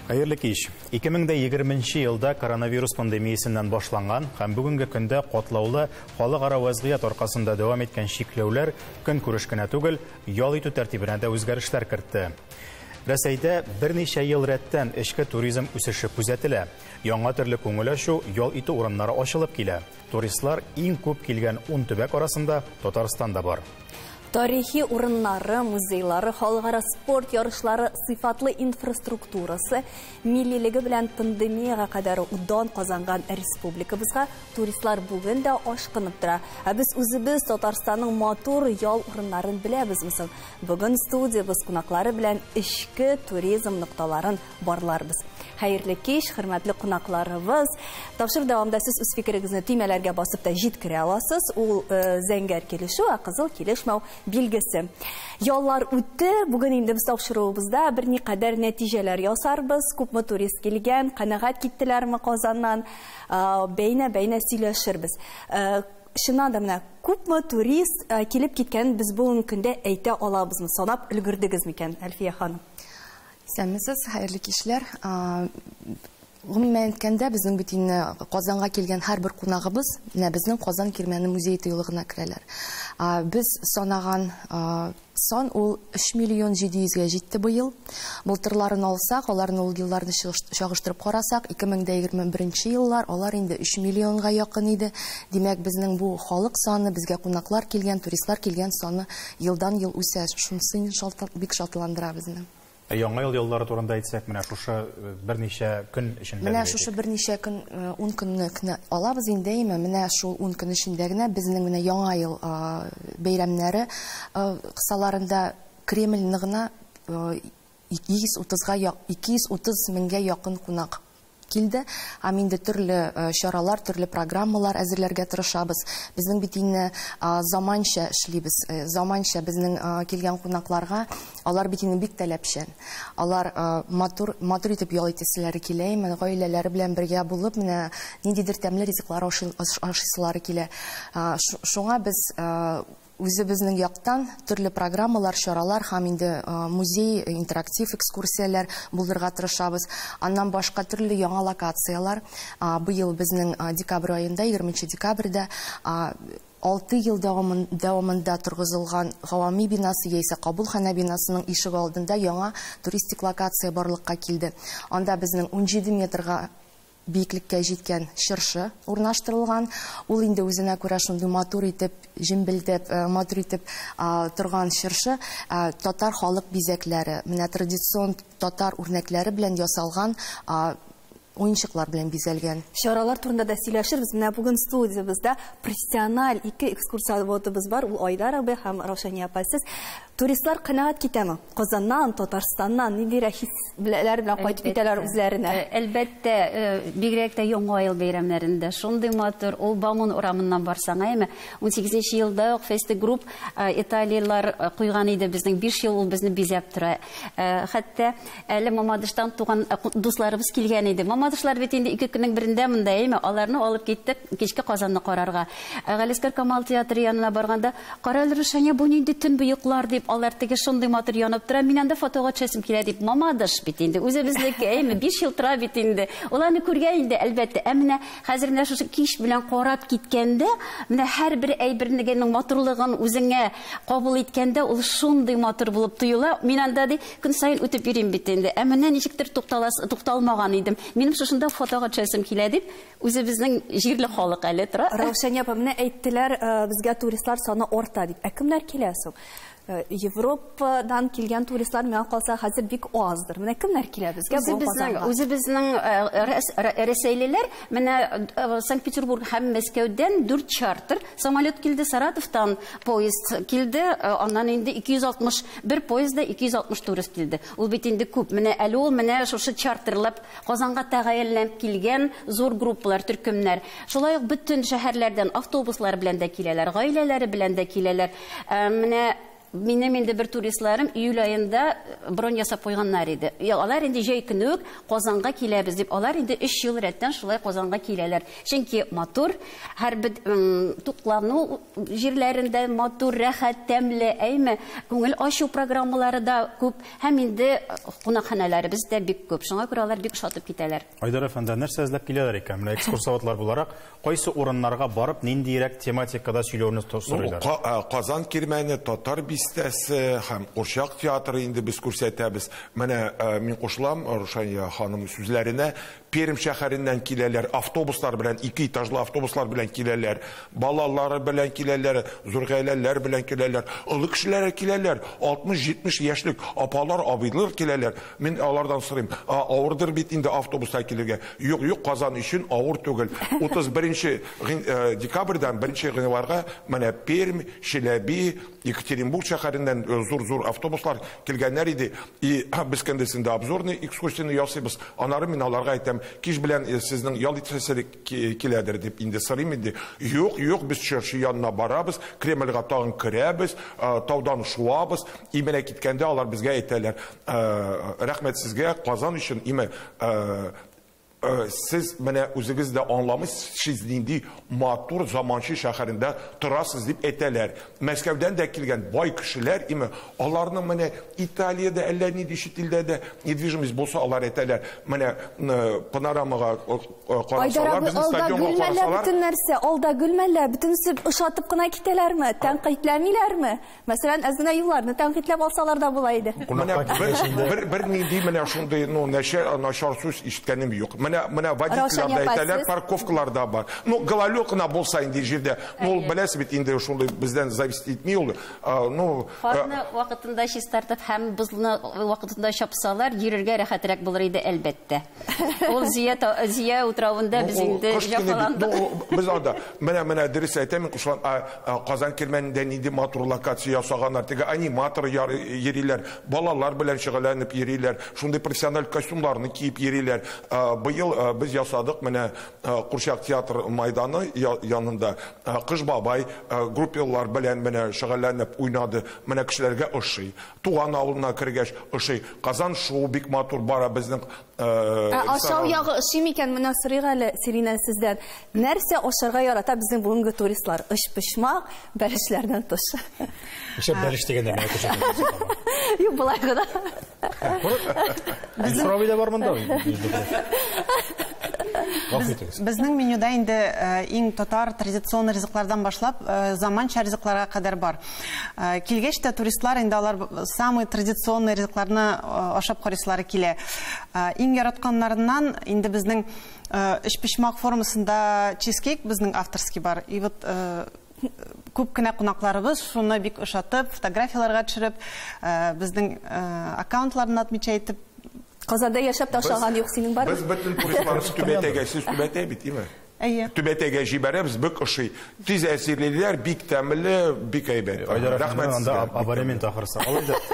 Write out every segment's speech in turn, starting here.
Хәерле кич. 2020 елда коронавирус пандемиясеннән башланган һәм бүгенге көндә катлаулы халыкара вазгыять аркасында дәвам иткән чикләүләр көн күреш кенә түгел, ял итү тәртибенә дә үзгәрешләр кертте. Рәсәйдә берничә ел рәттән эчке туризм үсеше күзәтелә. Яңа төрле күңел ачу, ял итү урыннары ачылып килә. Туристлар иң күп килгән 10 төбәк арасында Татарстанда бар. Тарихи урыннары, музейлары, халыкара спорт ярышлары, сыйфатлы инфраструктурасы, миллилеге белән пандемияга кадәр удан казанган республикабызга туристлар бүген дә ашкынып тора. Ә без үзебез Татарстанның матур ял урыннарын беләбез мисың? Бүген студиябыз кунаклары белән ичке туризм нокталарын барларбыз. Хәерле кич, хөрмәтле кунакларыбыз. Тапшыр дәвамында сез үз фикерегезне төймәләргә басып та җиткерә аласыз. Ул зәңгәр килешү, кызыл килешмәү билгесе. Яллар үтте, бүген инде без тапшыруыбызда берникадәр нәтиҗәләр ясарбыз. Күпме турист килгән, канәгать киттеләрме Казаннан, бәйнә сөйләшербез. Шуннан да менә күпме турист килеп киткән без бүген көндә әйтә алабызмы? Санап өлгердегез микән, Әлфия ханым? Сәмесез, хәерле кичләр. Гомумән әйткәндә, безнең бит инде Казанга килгән һәрбер кунагыбыз, безнең Казан Кирмәне музей тыюлыгына керәләр. Без санаган сан ул 3 миллион 700-гә җитте бу ел. Былтырларын алсак, аларны ул елларны чагыштырып карасак, 2021 еллар алар инде 3 миллионга якын иде. Димәк, безнең бу халык саны, безгә кунаклар килгән, туристлар килгән саны елдан-ел үсә. Шунысы бик шатландыра безне. Яңа ел яллары турында әйтсәк, менә шушы берничә көн эчендә. Менә шушы берничә көн, 10 көнне алабыз инде, менә шул 10 көн эчендә генә безнең менә яңа ел бәйрәмнәре кысаларында Кремльне гына 230 меңгә якын кунак килде. Инде төрле чаралар, төрле программалар әзерләргә тырышабыз. Безнең бит инде заманча эшлибез. Заманча безнең килгән кунакларга алар бит инде бик таләпчән. Алар матур итеп ял итәселәре килә, менә гаиләләре белән бергә булып, менә ниндидер тәмле ризыклар ашыйсылары килә. Шуңа без үзебезнең яктан төрле программалар, чаралар һәм инде музей, интерактив экскурсияләр булдырырга тырышабыз. Аннан башка төрле яңа локациялар. Быел безнең декабрь аенда, 20 декабрьдә 6 ел дәвамында торгызылган Гавами бинасы яисә Кабулхана бинасының ишек алдында яңа туристик локация барлыкка килде. Анда безнең 17 метрга биеклеккә җиткән чыршы урнаштырылган. Ул инде үзенә күрә шундый матур итеп, җимбелдәп, матур итеп торган чыршы татар халык бизәкләре, менә традицион татар үрнәкләре белән ясалган уенчыклар белән бизәлгән. Чаралар турында да сөйләшербез. Менә бүген студиябызда профессиональ 2 экскурсоводыбыз бар. Ул Айдар абый һәм Раушания апа. Сез туристлар канәгать китәме? Казаннан, Татарстаннан нидә хисләр белән кайтып китәләр үзләренә? Әлбәттә, бигрәк тә яңа ел бәйрәмнәрендә шундый матур, ул Бауман урамыннан барсаң, 18 елда ук Фесте Групп Италиялар куйган иде безнең 5 ел ул безне бизәп тора. Хәтта әле Мамадыштан туган дусларыбыз килгән иде. Мамадышлар бит инде 2 көннең берендә монда, аларны алып киттек кичке Казанны карарга. Галискар Камал театры янына барганда, "Каралыр Рушания, бу нинди төн буйыклар" дип, алар теге шундый матур янып тора. Миннән дә фотога төшәсем килә дип, Мамадыш бит инде үзебезнеке, 5 ел тора бит инде. Уларны күргән инде, әлбәттә. Менә хәзер менә шушы кич белән карап киткәндә, менә һәрбер әйбернең матурлыгын үзеңә кабул иткәндә, ул шундый матур булып тоела. Мин анда ди көн сайын үтеп йөрим бит инде. Менә ничектер тукталмаган идем. Минем шушында фотога төшәсем килә дип, үзебезнең җирле халык әле тора. Раушания апа, менә әйттеләр, безгә туристлар саны арта дип. Кемнәр килә соң? Европадан килгән туристлар миңа калса хәзер бик аздыр. Менә кемнәр килә безгә бу Казанга? Үзебезнең рәсәйлеләр, менә Санкт-Петербург һәм Мәскәүдән 4 чартер самолет килде, Саратовтан поезд килде, аннан инде 261 поездда 260 турист килде. Ул бит инде күп. Менә әле ул менә шушы чартерлап Казанга тәгаенләнеп килгән зур группалар, төркемнәр. Шулай ук бөтен шәһәрләрдән автобуслар белән дә киләләр, гаиләләре белән дә киләләр. Менә минем инде бер туристларым июль айында бронь ясап куйганнар иде. Алар инде җәй көне үк Казанга киләбез дип, алар инде 3 ел рәттән шулай Казанга киләләр. Чөнки матур, һәрбер туклану җирләрендә матур, рәхәт, тәмле, әйме, күңел ачу программалары да күп, һәм инде кунакханәләребез дә бик күп. Шуңа күрә алар бик шатып китәләр. Айдар әфәнде, нәрсә эзләп киләләр икән? Менә экскурсоводлар буларак, кайсы урыннарга барып, ниндирәк тематикада сөйләүне сорыйлар? Казан кирмәне, Татар бистәсе һәм Курчак театры инде без күрсәтәбез. Менә мин кушылам Рушания ханым сүзләренә. Пермь шәһәреннән киләләр, автобуслар белән, 2 этажлы автобуслар белән киләләр, балалары белән киләләр, зур гаиләләр белән киләләр, олы кешеләр киләләр, 60-70 яшьлек апалар, абыйлар киләләр. Мин алардан сорыйм, авырдыр бит инде автобуста килергә. Юк, Казан өчен авыр түгел. 31 декабрьдән 1 гыйнварга менә Пермь, Челәби, Екатеринбург шәһәреннән зур автобуслар килгәннәр иде. И без кендесендә обзорный экскурсияны ясыйбыз. Аннары мин аларга әйтәм, кич белән сезнең ял итәсе киләдер дип инде сорыйм инде. Юк, без чыршы янына барабыз, Кремльгә тагын керәбез, таудан шуабыз. И менә киткәндә алар безгә әйтәләр, рәхмәт сезгә Казан өчен, siz менә үзегез дә аңламыйсыз, нинди матур заманчы шәһәрендә торасыз дип әйтәләр. Мәскәүдән дә килгән бай кешеләр, аларның менә Италиядә, әллә нинди чит илдә дә недвижимость булса, алар әйтәләр. Менә панорамага карасалар, безнең стадионга карасалар. Бүтән нәрсә, алда гөлмәләр, бөтенесе ошатып кына китәләрме? Тәнкыйтьләмиләрме? Мәсәлән, әзгенә юлларны тәнкыйтьләп алсалар да була иде. Менә бер нинди менә шундый, начар сүз ишеткәнем юк. Менә водительләрдә әйтәләр, парковкаларда бар. Гололёкына булса инде җирдә, беләсез бит инде шундый бездән зависит итми ул. Фарны вакытында чистартып һәм бузны вакытында чапсалар, йөрергә рәхәтрәк булыр иде әлбәттә. Ул зия утравында без инде яфаландык. Без анда менә дөрес әйтәм, Казан кирмәнендә нинди матур локация ясаганнар, теге аниматор йөриләр, балалар белән шөгыльләнеп йөриләр, шундый профессиональ костюмнарны киеп йөриләр. Biz ясадык менә Курчак театр майданы янында Кыш бабай группалар белән менә шөгыльләнеп уйнады. Менә кешеләргә ошый. Туган авылына кергәч ошый. Казан шоу бик матур бара безнең. Ашау ягы ошый микән менә сорыйг әле Сирина сездән. Нәрсә ашарга ярата безнең бүгенге туристлар? Ышпышмак, бәлешләрдән тыш. Бәлеш дигәндә менә күрсәтәм. Юк, булай гына. Израилдә бар монда. Безнең менюда инде иң татар традицион ризыклардан башлап заманча ризыкларга кадәр бар. Килгәч тә туристлар инде алар самый традиционный ризыкларны ашап карыйсылары килә. Иң яратканнарыннан инде безнең эшпишмак формасында чизкейк безнең авторский бар. И вот күп кенә кунакларыбыз шуны бик ошатып, фотографияларга төшереп, безнең аккаунтларны отмеча итеп Казанда яшәп ташлаган юк синең бар? Без бөтен туристларыбыз Түбәтәгә, сез Түбәтә бит, име? Түбәтәгә җибәрәбез, бик ошый. Тиз әсирлеләр, бик тәмле, бик әйбәт. Рәхмәт сезгә. Абонемент ахырса.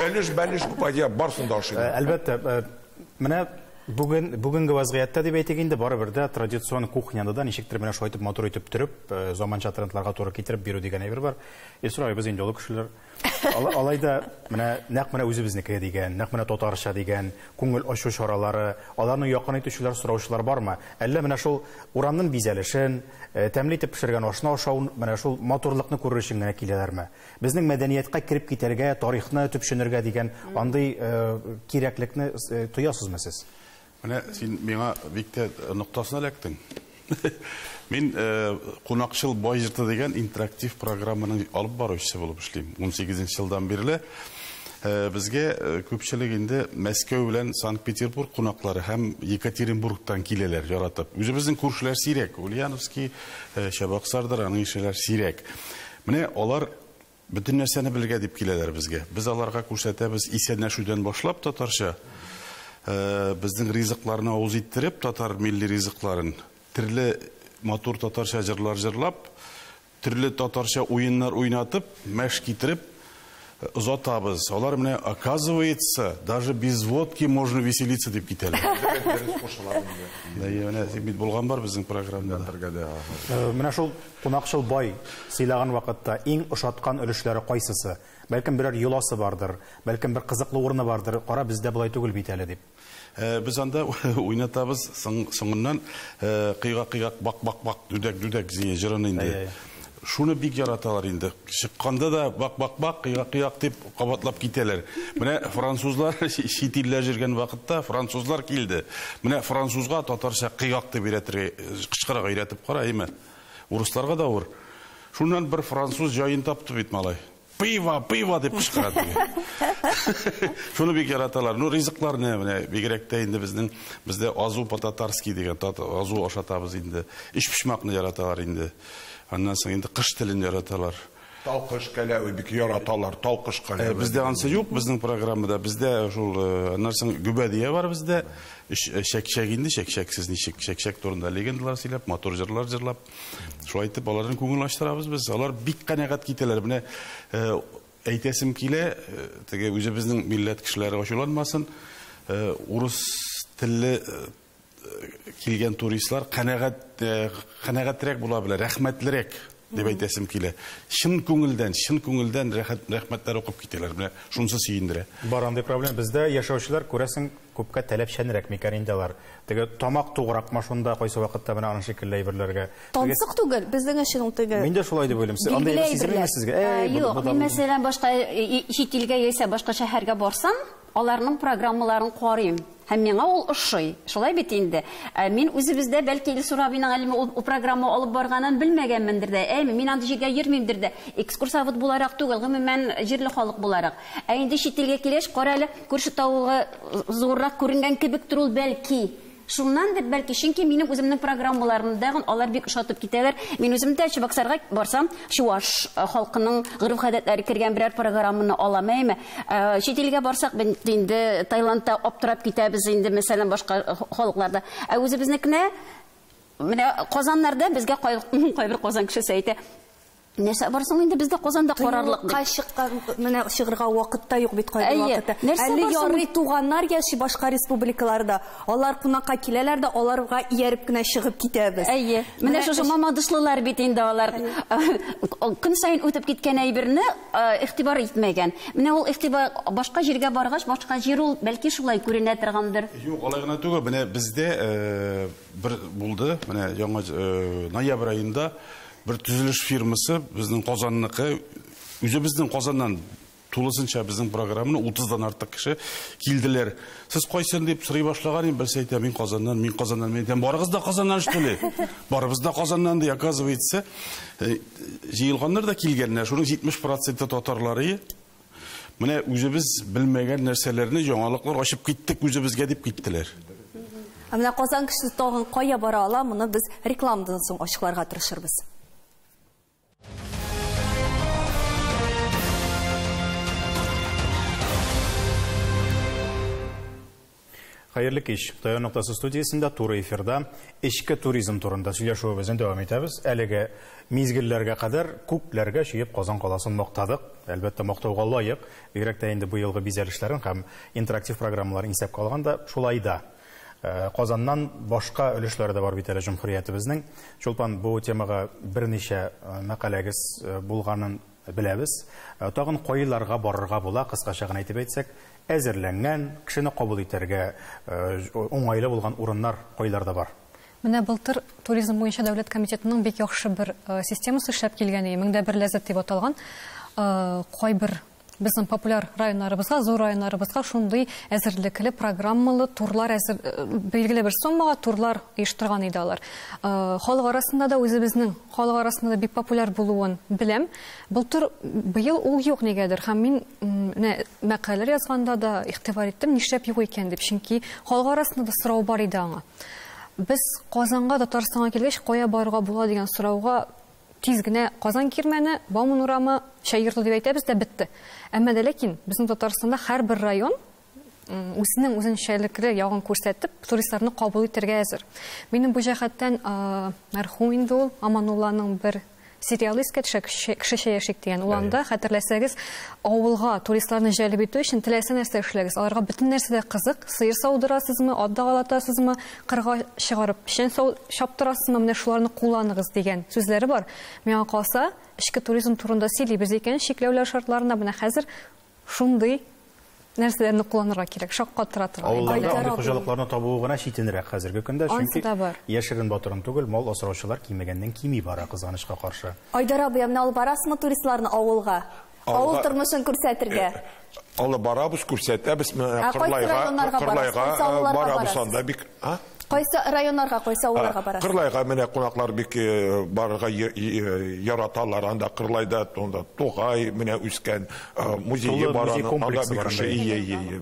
Әлеш күпәдә барсында ошый. Әлбәттә, менә бүгенге вазгыятта дип әйтик инде, барыбер дә традицион кухняда да ничектер менә шайтып матур итеп төреп, заманча трендларга туры китереп бирү дигән әйбер бар. Исраилбез инде ул кешеләр. Алайда менә нәкъ менә үзебезнеке дигән, нәкъ менә татарча дигән күңел ачу чаралары, аларны якын итүчеләр, сораучылар бармы? Әллә менә шул урамның бизәлешен, тәмле итеп пешергән ашны ашау, менә шул матурлыкны күрер өчен генә киләләрме? Безнең мәдәниятка кирип китәргә, тарихны төпшенергә дигән андый кирәклекне тоясызмы сез? Менә син миңа виктә нуктасына эләктең. Мин кунакчыл бай җырты дигән интерактив программаның алып баручысы булып эшлим. 18 елдан бирле безгә күпчелек инде Мәскәү белән Санкт-Петербург кунаклары һәм Екатеринбургтан киләләр яратып. Үзебезнең күршеләр сирәк, Ульяновский, Шабаксардар, аның ишеләр сирәк. Менә алар бөтен нәрсәне белергә дип киләләр безгә. Без аларга күрсәтәбез исәнләшүдән башлап татарча безнең ризыкларны авыз иттереп, татар милли ризыкларын, төрле матур татарча җырлар җырлап, төрле татарча уеннар уйнатып, мәш китереп озатабыз. Алар менә оказывается, даже без водки можно веселиться дип китәләр. Менә бит булган бар безнең программада. Менә шул кунакчыл бай сөйләгән вакытта иң ошаткан өлешләре кайсысы? Бәлкем берәр йоласы бардыр, бәлкем бер кызыклы урыны бардыр. Кара, бездә булай түгел бит әле дип. Без анда уйнатабыз, соңыннан кыйгак бак дүдәк зие җырын инде. Шуны бик яраталар инде. Чыкканда да бак кыйгак дип кабатлап китәләр. Менә французлар чит илләр җиргән вакытта французлар килде. Менә французга татарча кыйгак дип кычкырырга өйрәтеп кара, әйме. Урысларга да ур. Шуннан бер француз җаен тапты бит малай. Пиво дип кычкырады. Шуны бик яраталар. Ну ризыкларны менә бигрәк тә инде бездә азу по-татарски дигән азу ашатабыз инде. Иш-пишмакны яраталар инде. Аннан соң инде кыш телен яраталар. Талкыш кәләве бик яраталар, талкыш кәләве. Бездә ансы юк, безнең программада. Бездә шул аннан соң гүбәдия бар бездә. Шәкшәк инде, шәкшәксез ничек, шәкшәк турында легендалар сөйләп, мотор җырлар җырлап. Шулай итеп аларның күңелен ачтырабыз без. Алар бик канәгать китәләр. Менә әйтәсем килә, теге үзебезнең милләт кешеләре ачуланмасын. Урыс телле килгән туристлар канәгатьрәк була белә, рәхмәтлерәк дип әйтәсем килә. Шын күңелдән рәхмәтләр укып китәләр. Менә шунысы сөендерә. Бар андый проблема. Бездә яшәүчеләр күрәсең күпкә таләпчәнрәк микән инде алар. Теге тамак туграк машинда кайсы вакытта менә аны шикелле әйберләргә. Тансык түгел, безнең өчен теге. Мин дә шулай дип уйлыйм. Андый сизелмәс сезгә. Юк, мин мәсәлән башка чит илгә яисә башка шәһәргә барсам, аларның программаларын карыйм. Һәм миңа ул ошый. Шулай бит инде. Мин үзебездә бәлки Илсурабиның әлме ул программа алып барганын белмәгәнмендер дә. Мин анда җиргә йөрмимдер дә. Экскурсовод буларак түгел, гомумән җирле халык буларак. Инде чит илгә килеш, кара әле күрше тавыгы зуррак күренгән кебек ул бәлки. Шуннан дип бәлки, чөнки минем үземнең программаларымда алар бик ошатып китәләр. Мин үзем дә Чабаксарга барсам, Чуаш халкының гырыф-гадәтләре кергән берәр программаны алам, әйме. Чит илгә барсак, инде Таиландта аптырап китәбез инде, мәсәлән, башка халыкларда. Үзебезнекне менә Казаннарда безгә кайбер Казан кешесе әйтә. Нәрсә барсың инде бездә Казанда карарлык. Кайчыкка менә чыгырга вакытта юк бит кайбер вакытта. Әле ярый туганнар яши башка республикаларда. Алар кунакка киләләр дә аларга ияреп кенә чыгып китәбез. Әйе. Менә шушы мамадышлылар бит инде алар. Көн сайын үтеп киткән әйберне игътибар итмәгән. Менә ул игътибар башка җиргә баргач, башка җир ул бәлки шулай күренә торгандыр. Юк, алай гына түгел. Менә бездә бер булды. Менә яңа ноябрь аенда bir төзелеш фирмасы безнең Казанныкы, үзебезнең Казаннан тулысынча безнең программаны 30дан артык кеше килделәр. Сез кайсын дип сорый башлаган, берсе әйтә, мин Казаннан, мин әйтәм, барыгыз да Казаннан шулай. Барыбыз да Казаннан ди, оказывается, җыелганнар да килгәннәр. Шуның 70% татарлары. Менә үзебез белмәгән нәрсәләрне, яңалыклар ачып киттек, үзебезгә дип киттеләр. Менә Казан кешесе тагын кая бара ала, моны без рекламадан соң ачыкларга тырышырбыз. Хәерле кич. Таян ноктасы студиясында туры эфирда эчке туризм турында сөйләшүебезне дәвам итәбез. Әлеге мизгелләргә кадәр күпләргә чыеп Казан каласын мактадык. Әлбәттә мактауга лаек. Бигрәк тә инде бу елгы бизәлешләрен һәм интерактив программаларын исәпкә алганда шулай да. Казаннан башка өлешләре дә бар бит әле җумһуриятебезнең. Шулпан бу темага берничә мәкаләгез булганын беләбез. Тагын кайларга барырга була, кыскача гына әйтеп әйтсәк, әзерләнгән, кешене кабул итәргә уңайлы булган урыннар кайларда бар. Менә былтыр туризм буенча дәүләт комитетының бик яхшы бер системасы эшләп килгән, меңдә бер ләззәт дип аталган. Кайбер безнең популяр районнарыбызга, зур районнарыбызга шундый әзерлекле программалы турлар белгілі бір суммага турлар оештырган иде алар. Халык арасында да үзебезнең халык арасында да бик популяр булуын беләм. Былтыр быел ул юк нигәдер. Һәм мин мәкаләләр язганда да игътибар иттем, нишләп юк икән дип. Чөнки халык арасында да сорау бар иде аңа. Без Казанга, Татарстанга килгәч, кая барырга була дигән сорауга тиз генә Казан кирмәне, Бауман урамы, Шәйгырты дип әйтәбез дә бетте. Әмма дә ләкин безнең Татарстанда һәрбер район үзенең үзенчәлекле ягын күрсәтеп, туристларны кабул итәргә әзер. Минем бу җәһәттән мәрхүм инде ул Аманулланың бер сериалы искә төшә, кешечә яшик дигән. Уланда хәтерләсәгез, авылга туристларны җәлеп итү өчен теләсә нәрсә эшләгез. Аларга бөтен нәрсә дә кызык. Сыер саудырасызмы, ат дагалатасызмы, кырга чыгарып печән чаптырасызмы, менә шуларны кулланыгыз дигән сүзләре бар. Миңа калса, эчке туризм турында сөйлибез икән, шикләүләр шартларында менә хәзер шундый нәрсәләрне кулланырга кирәк, шаккатыра торган. Авылларда андый хуҗалыкларны табуу гына читенрәк хәзерге көндә, чөнки яшерен батырын түгел, мал асраучылар кимәгәннән кими бара кызганычка каршы. Айдар абый, менә алып барасызмы туристларны авылга? Авыл тормышын күрсәтергә. Алып барабыз, күрсәтәбез, Кырлайга барабыз анда бик, Кайсы районнарга, кайсы авылларга барасыз? Кырлайга менә кунаклар бик барырга яраталар, анда Кырлайда Тугай менә үскән музейы бар, анда бик кеше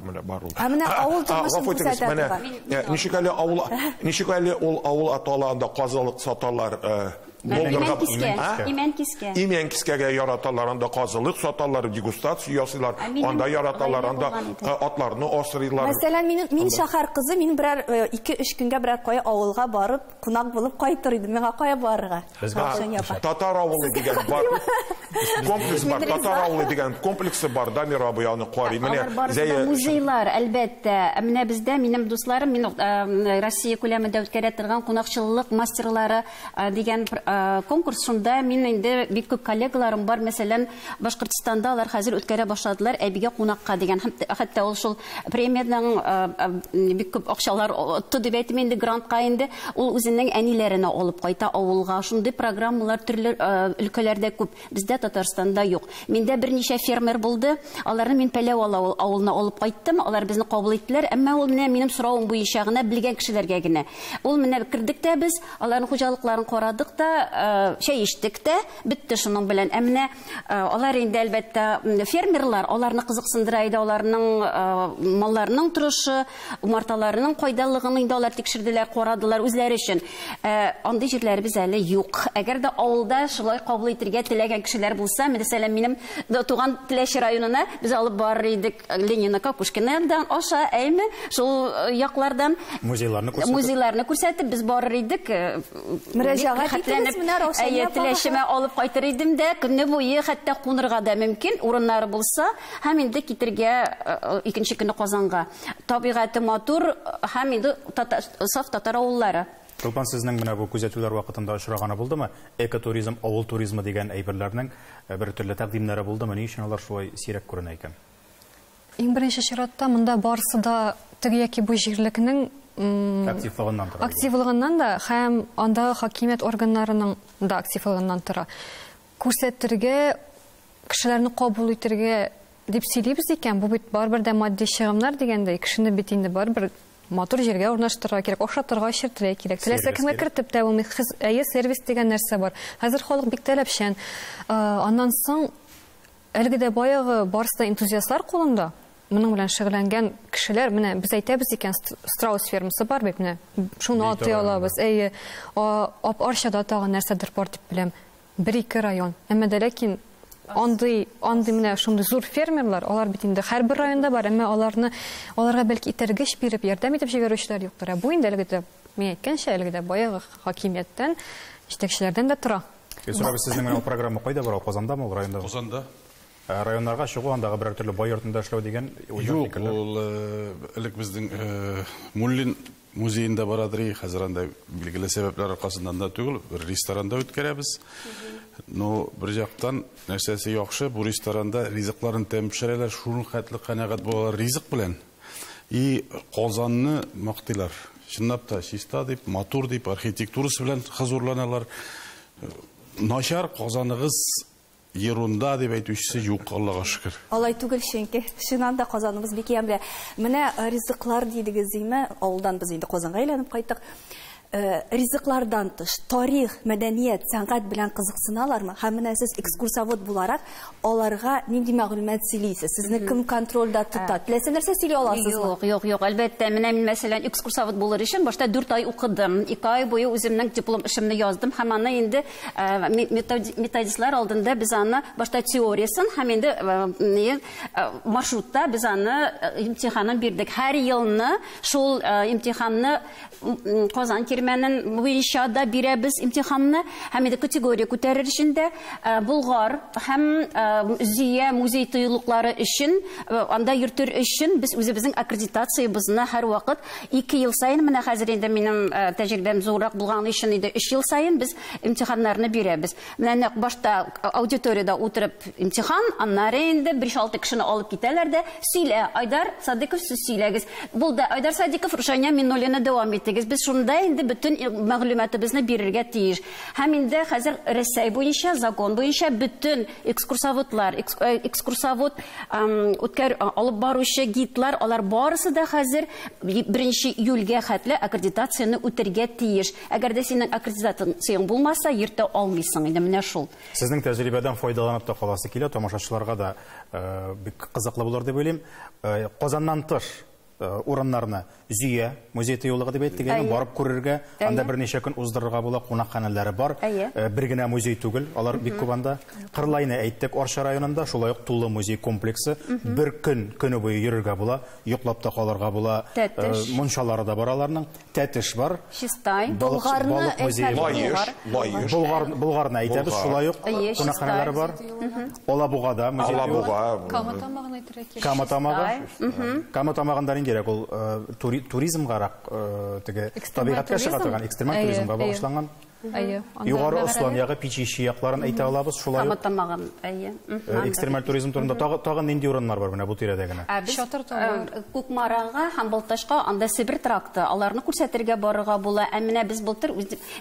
менә бар ул. Менә авыл тормышын күрсәтә. Ничек әле ул авыл аталарында казылык саталар. Имән кискәгә яраталар, анда казылык саталар, дегустация ясыйлар, анда яраталар, анда атларны асрыйлар. Мәсәлән, мин шәһәр кызы, мин берәр 2-3 көнгә берәр кая авылга барып, кунак булып кайтыр идем. Миңа кая барырга? Татар авылы дигән бар. Комплекс бар, татар авылы дигән комплексы бар, Дамир абый аны карый. Менә музейлар, әлбәттә. Менә бездә минем дусларым, Россия күләмендә үткәрә торган кунакчылык мастерлары дигән конкурс шунда мин инде бик күп коллегаларым бар. Мәсәлән, Башкортстанда алар хәзер үткәрә башладылар, әбигә кунакка дигән. Хәтта ул шул премияның бик күп акчалар отты дип әйтим инде, грантка инде. Ул үзенең әниләренә алып кайта авылга. Шундый программалар төрле өлкәләрдә күп. Бездә Татарстанда юк. Миндә берничә фермер булды. Аларны мин Пәләв авылына алып кайттым. Алар безне кабул иттеләр. Әмма ул менә минем соравым буенча гына белгән кешеләргә генә. Ул менә кирдек тә без, аларның хуҗалыкларын карадык та, şey içtik de, bitti şunun bilen. Emine, onlar indi elbette fermerlar, onlarını kızıksındıraydı, onlarının mallarının turuşu, umartalarının koydallığını indi, onlar tekşirdiler, koradılar, özleri için. Andı jirleri biz əli yok. Eğer de avulda şulay kabul etirge tilegen kişiler bulsa, mesela benim Tuğan Tileşi rayonuna biz alıp barırıydık Lenina Kapushkin'den aşağı eğimi, şu yaklardan muzeylerini kursetip biz barırıydık. Müracaat ettiniz mi? Tileşime alıp kaytır idim de, günü boyu hatta konurga da mümkün, urunları bulsa, hem indi kitirge ikinci günü Kazanға. Tabiatı matur, hem indi saf Tatar avulları. Тулпан, сезнең менә бу күзәтүләр вакытында очраганы булдымы? Экотуризм, авыл туризмы дигән әйберләрнең бер төрле тәкъдимнәре булдымы? Ни өчен алар шулай сирәк күренә икән? Иң беренче чиратта монда барысы да теге яки бу җирлекнең активлыгыннан да һәм андагы хакимият органнарының да активлыгыннан тора. Күрсәтергә, кешеләрне кабул итәргә дип сөйлибез икән, бу бит барбер дә матди чыгымнар дигәндәй, кешене бит инде барбер матур җиргә урнаштырырга кирәк, ашатырга, эчертергә кирәк. Теләсә кемгә кертеп тә булмый, сервис дигән нәрсә бар. Хәзер халык бик таләпчән. Аннан соң әлеге дә баягы барысы энтузиастлар кулында. Моның белән шөгыльләнгән кешеләр, менә без әйтәбез икән, страус фермасы бар бит, менә шуны атый алабыз. Арчада тагын нәрсәдер бар дип беләм. 1-2 район. Әмма дә ләкин андый менә шундый зур фермерлар, алар бит инде һәрбер районда бар, әмма аларга бәлки итәргеч биреп, ярдәм итеп җибәрүчеләр юктыр. Бу инде әлеге дә мин әйткәнчә, әлеге дә баягы хакимияттән, җитәкчеләрдән дә тора. Сорабыз, сезнең менә программа кайда бар? Казандамы, ул районда? Казанда. Районнарга чыгу, андагы бер төрле бай йортында эшләү дигән юк, ул элек безнең Муллин музейында барадыр, хәзер анда билгеле сәбәпләр аркасыннан да түгел, бер ресторанда үткәрәбез. Но бер жактан нәрсәсе яхшы, бу ресторанда ризыкларын тәм пешерәләр, шуның хәтле канәгать булалар ризык белән. И Казанны мактыйлар. Чынлап та чиста дип, матур дип, архитектурасы белән хозурланалар. Начар Казаныгыз Ерунда дип әйтүчесе юк, Аллага шөкер. Алай түгел, чөнки чыннан да Казаныбыз бик ямлы. Менә ризыклар дидегез име, авылдан без инде Казанга әйләнеп кайттык. Ризыклардан тыш, тарих, мәдәният, сәнгать белән кызыксыналармы? Һәм менә сез экскурсовод буларак, аларга нинди мәгълүмат сөйлисез? Сезне кем контрольдә тота? Теләсә нәрсә сөйли аласызмы? Юк, әлбәттә. Менә мин мәсәлән экскурсовод булыр өчен башта 4 ай укыдым. 2 ай буе үземнең диплом эшемне яздым. Һәм аны инде методистлар алдында без аны башта теориясын, һәм инде маршрутта без аны имтиханын бирдек. Һәр елны шул имтиханны Казан тегермәнен буенча да бирәбез имтиханны, һәм инде категория күтәрер өчен дә Болгар һәм Зия музей тыюлыклары өчен, анда йөртер өчен без үзебезнең аккредитациябызны һәр вакыт 2 ел сайын, менә хәзер инде минем тәҗрибәм зуррак булган өчен инде 3 ел сайын без имтиханнарны бирәбез. Менә башта аудиторияда утырып имтихан, аннары инде 5-6 кешене алып китәләр дә, сөйлә, Айдар Садыйков, сез сөйләгез. Булды, Айдар Садыйков, Рушания Миннуллина дәвам итегез. Без шунда инде бүтән мәгълүматыбызны бирергә тиеш. Һәм инде хәзер Рәсәй буенча, закон буенча бүтән экскурсоводлар, экскурсовод үткәр алып баручы гидлар, алар барысы да хәзер 1 июльгә хәтле аккредитацияны үтәргә тиеш. Әгәр дә синең аккредитацияң булмаса, йөртә алмыйсың инде менә шул. Сезнең тәҗрибәдән файдаланып та каласы килә, тамашачыларга да бик кызыклы булыр дип уйлыйм. Казаннан тыш урыннарны Зия музей тыюлыгы дип әйттегән, барып күрергә, анда берничә көн уздырырга була, кунакханәләре бар. Бер генә музей түгел, алар бик күп анда. Кырлайны әйттек, Арча районында, шулай ук Тулы музей комплексы. Бер көне буе йөрергә була, йоклап та калырга була. Мунчалары да бар аларның. Тәтеш бар. Чистай, Болгарны Болгарны әйтәбез, шулай ук кунакханәләре бар. Алабугада музей. Каматамагын әйтергә кирәк. Каматамагында кирәк, ул туризмгарак, теге табигатькә чыга торган экстремаль туризмга багышланган. Югары Ослан ягы Пичиши якларын әйтә алабыз, шулай. Каматамагын, экстремаль туризм турында тагын нинди урыннар бар менә бу тирәдә генә? Күкмарага һәм Балташка анда Сибир тракты, аларны күрсәтергә барырга була. Менә без былтыр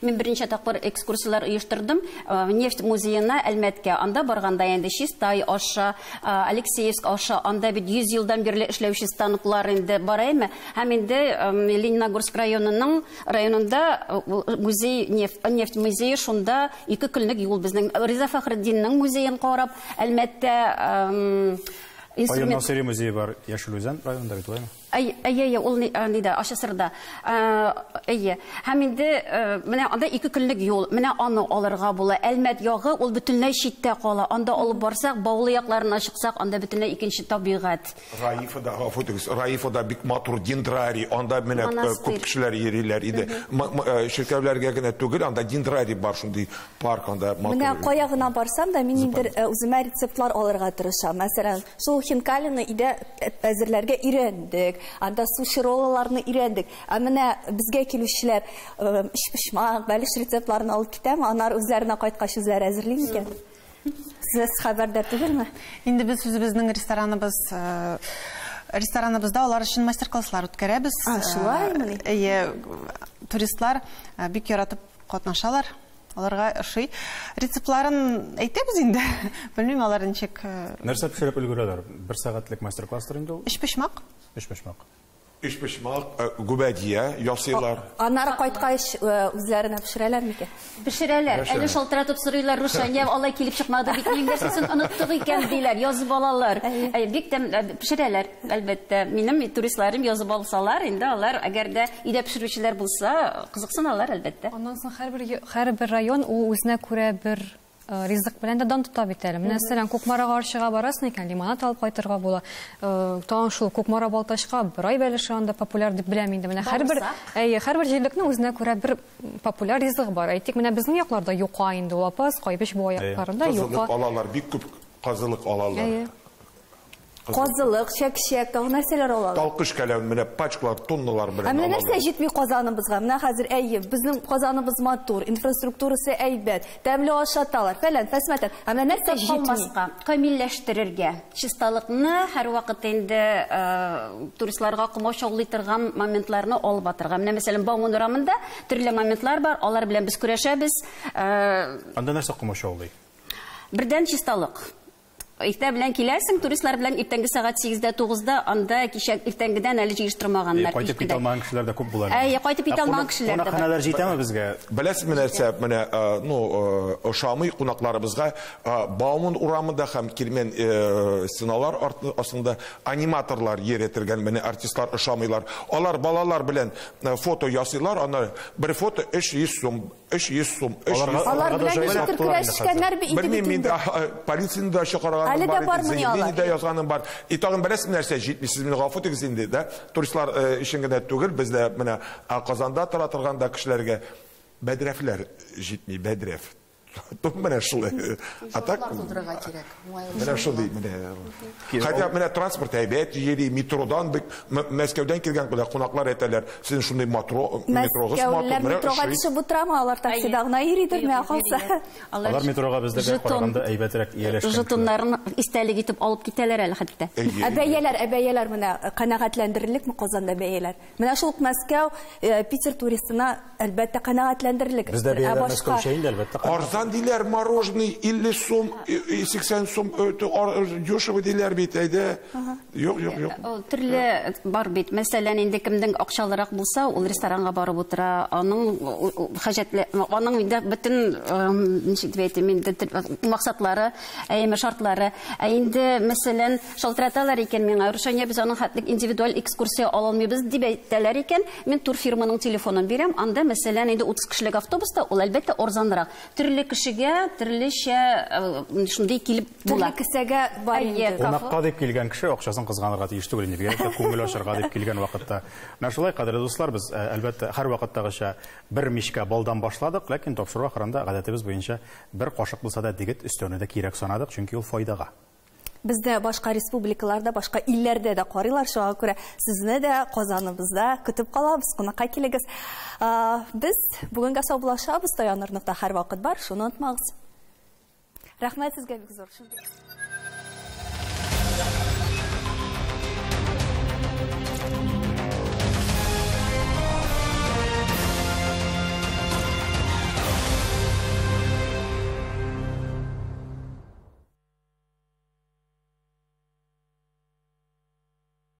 мин беренче тапкыр экскурсиялар оештырдым нефть музеена Әлмәткә. Анда барганда инде Чистай аша, Алексеевск аша, анда бит 100 елдан бирле эшләүче станоклар инде бараймы? Һәм инде Лениногорск районында музей нефть музее, шунда 2 көнлек юл безнең Риза Фәхретдиннең музеен карап, Әлмәттә Айон Насыйри музее бар, Яшел Үзән районында бит улаймы? Ул нида Ашасырда. Һәм инде менә анда 2 көнлек юл, менә аны алырга була. Әлмәт ягы ул бөтенләй читтә кала. Анда алып барсак, Баулы якларына чыксак, анда бөтенләй икенче табигать. Раифада бик матур дендрарий, анда менә күп кешеләр йөриләр иде. Ширкәтләргә генә түгел, анда дендрарий бар, шундый парк анда матур. Менә кая гына барсам да, мин инде үземә рецептлар алырга тырышам. Мәсәлән, шул хинкалины иде әзерләргә өйрәндек. Анда суши ролларны өйрәндек. Менә безгә килүчеләр пишмак, бәлеш рецептларын алып китәме, анар үзләренә кайткач үзләре әзерли микән? Сез хәбәрдәр түгелме? Инде без үзебезнең рестораныбызда алар өчен мастер-класслар үткәрәбез. Шулаймы? Туристлар бик яратып катнашалар. Аларга ошый. Рецептларын әйтәбез инде. Белмим, алар ничек. Нәрсә пешереп өлгерәләр? 1 сәгатьлек мастер-класстыр инде ул. Эшпешмак. Гүбәдия ясыйлар. Аннары кайткач үзләренә пешерәләр микән? Пешерәләр. Әле шалтыратып сорыйлар, Рушания алай килеп чыкмады, бик нәрсәсен оныттык икән диләр, язып алалар. Бик тә пешерәләр, әлбәттә. Минем туристларым язып алсалар, инде алар әгәр дә идә пешерүчеләр булса, кызыксыналар әлбәттә. Аннан соң һәрбер район ул үзенә күрә бер ризык белән дә дан тота бит әле. Мәсәлән, Күкмарага Арчага барасың икән, лимонад алып кайтырга була. Тагын шул Күкмара Балташка бер ай бәлеше анда популяр дип беләм инде. Менә һәрбер җирлекнең үзенә күрә бер популяр ризык бар. Әйтик, менә безнең якларда юка инде, лапас, кайбыш бу якларында юка. Алалар бик күп казылык алалар. Казылык, чәк-чәк, тагын нәрсәләр алалар. Талкыш кәләм, менә пачкалар, тонналар белән. Менә нәрсә җитми Казаныбызга? Менә хәзер безнең Казаныбыз матур, инфраструктурасы әйбәт, тәмле ашаталар, фәлән, фәсмәтән. Менә нәрсә җитми? Камилләштерергә. Чисталыкны һәр вакыт инде туристларга комачаулый торган моментларны алып батырга. Менә мәсәлән, Бауман урамында төрле моментлар бар, алар белән без күрәшәбез. Анда нәрсә комачаулый? Бердән чисталык. Иртә белән киләсең, туристлар белән иртәнге сәгать 8-дә 9-да анда кичә иртәнгедән әле җыештырмаганнар. Кайтып китә алмаган кешеләр дә күп була. Кайтып китә алмаган кешеләр дә. Кунакханәләр җитәме безгә? Беләсезме нәрсә, менә ошамый кунакларыбызга Бауман урамында һәм Килмен стеналар астында аниматорлар йөрәтергән, менә артистлар ошамыйлар. Алар балалар белән фото ясыйлар, аны бер фото 300 сум, 300 сум. Алар белән ничек көрәшкәннәр бит инде. Белмим, полициянең дә чакырган. Әле дә бармы ни алар? Заявление язганым бар. И тагын берәсем нәрсә җитми, сез мине гафу итегез инде, да? Туристлар өчен генә түгел, бездә менә Казанда тора торганда кешеләргә бәдрәфләр җитми, бәдрәф. Менә шулай. Атак. Менә шулай, менә. Хотя менә транспорт әйбәт, җири метродан Мәскәүдән килгән кунаклар әйтәләр, сез шундый метрогыз матур, метрога төшеп утырамы, алар таксида гына йөридер, менә калса. Алар метрога бездә караганда әйбәтрәк ияләшкән. Жетоннарын истәлек итеп алып китәләр әле хәтта. Әбәяләр менә канәгатьләндерерлекме Казанда бәяләр? Менә шул Мәскәү, Питер туристына әлбәттә канәгатьләндерерлек. Бездә бәяләр Мәскәүчә инде әлбәттә. Диләр мороженый 50 сум, 80 сум дешево диләр бит, әйдә. Юк. Төрле бар бит. Мәсәлән, инде кемнең акчалырак булса, ул ресторанга барып утыра. Аның хаҗәтле, аның инде бөтен ничек дип әйтим, инде максатлары, шартлары. Инде мәсәлән, шалтыраталар икән миңа, Рушания, без аның хәтлек индивидуаль экскурсия ала алмыйбыз дип әйтәләр икән. Мин тур фирманың телефонын бирәм. Анда мәсәлән, инде 30 кешелек автобуста ул әлбәттә арзанрак. Төрле кешегә төрлечә шундый килеп була. Төрле кесәгә бар инде. Кунакка дип килгән кеше акчасын кызганырга тиеш түгел инде. Бигрәк тә күңел ачарга дип килгән вакытта. Менә шулай, кадерле дуслар, без әлбәттә һәр вакыттагыча бер мишкә балдан башладык, ләкин тапшыру ахырында гадәтебез буенча бер кашык булса да дигет өстәүне дә кирәк санадык, чөнки ул файдага. Бездә башка республикаларда, башка илләрдә дә карыйлар, шуңа күрә сезне дә Казаныбызда көтеп калабыз, кунакка килегез. Без бүгенгә саубуллашабыз, таяныр нокта һәр вакыт бар, шуны онытмагыз. Рәхмәт сезгә бик зур.